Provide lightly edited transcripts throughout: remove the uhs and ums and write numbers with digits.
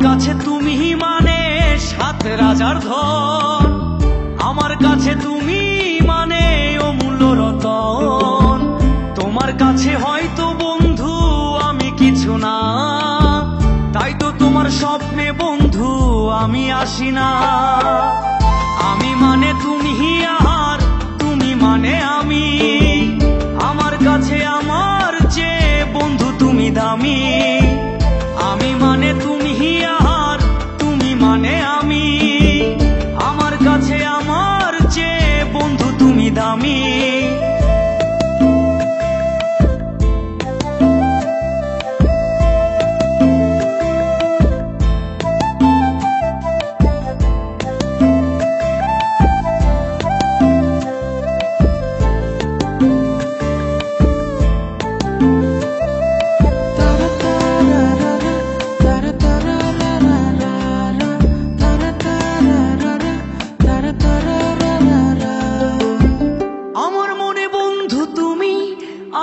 কাছে তুমি মানে সাত রাজার ধন, আমার কাছে তুমি মানে অমূল্য রতন। তোমার কাছে হয়তো বন্ধু আমি কিছু না, তাই তো তোমার স্বপ্নে বন্ধু আমি আসি না। আমি মানে তুমি আর তুমি মানে আমি, আমার কাছে আমার চেয়ে বন্ধু তুমি দামি। আমি মানে তুমি আর তুমি মানে আমি, আমার কাছে আমার চেয়ে বন্ধু তুমি দামি।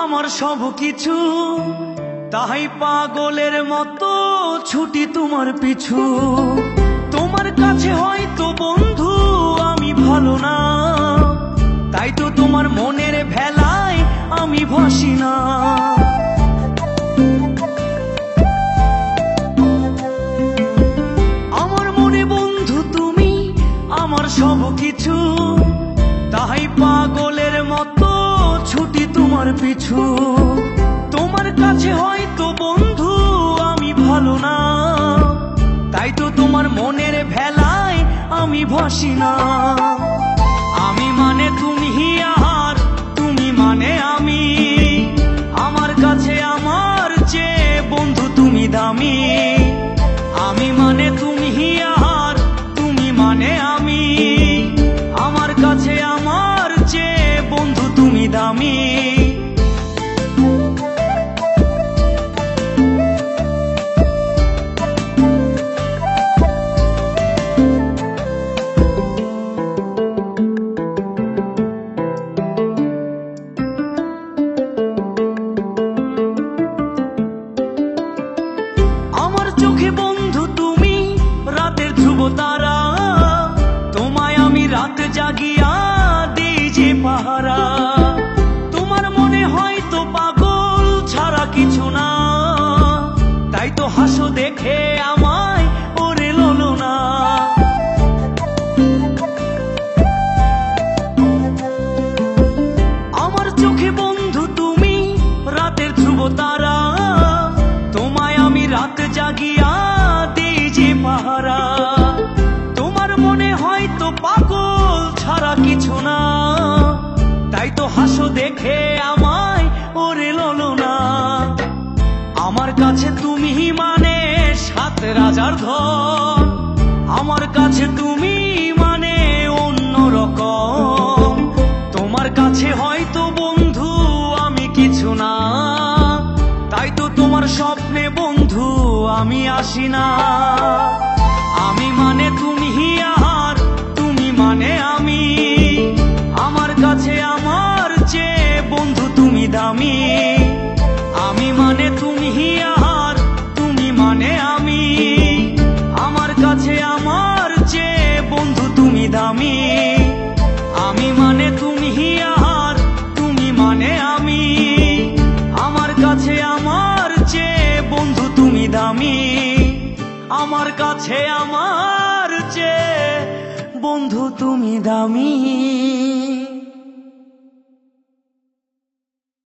আমার সব কিছু, তাই পাগলের মতো ছুটি তোমার পিছু। তোমার কাছে হয়তো বন্ধু আমি ভালো না, তাই তো তোমার মনের ভেলায় আমি ভাসি না। আমার মনে বন্ধু তুমি আমার সব কিছু, তাই পাগলের মতো ছুটি তোমার পিছু। তোমার কাছে হয়তো বন্ধু আমি ভালো না, তাই তো তোমার মনের ভেলায় আমি ভাসি না। আমি মানে তুমি আর তুমি মানে আমি, আমার কাছে আমার চেয়ে বন্ধু তুমি দামি। আমি মানে তুমি আর তুমি মানে আমি, আমার কাছে আমার চেয়ে বন্ধু তুমি দামি। আমার চোখে বন্ধু তুমি রাতের ধ্রুব তারা, তোমায় আমি রাত জাগিয়া দিই যে পাহারা। তোমার মনে হয়তো পাগল ছাড়া কিছু না, তাই তো হাসো দেখে আমায় ওরে ললনা। আমার চোখে বন্ধু তুমি রাতের ধ্রুব তারা, তোমায় আমি রাত জাগিয়া দিই যে পাহারা। তোমার মনে হয়তো পাগল ছাড়া কিছু না, তাই তো হাসো দেখে আমায় ওরে ললনা। আমার কাছে তুমি মানে সাত রাজার ধন, আমার কাছে তুমি মানে অন্য রকম। তোমার কাছে হয়তো বন্ধু আমি কিছু না, তাই তো তোমার স্বপ্নে বন্ধু আমি আসি না। আমি মানে তুমি আর তুমি মানে আমি, আমার কাছে আমার চেয়ে বন্ধু তুমি দামি। আমি মানে তুমি আর তুমি মানে আমি, আমার কাছে আমার চেয়ে বন্ধু তুমি দামি। আমি মানে তুমি আর তুমি মানে আমি, আমার কাছে আমার চেয়ে বন্ধু তুমি দামি। আমার কাছে আমার চেয়ে বন্ধু তুমি দামি।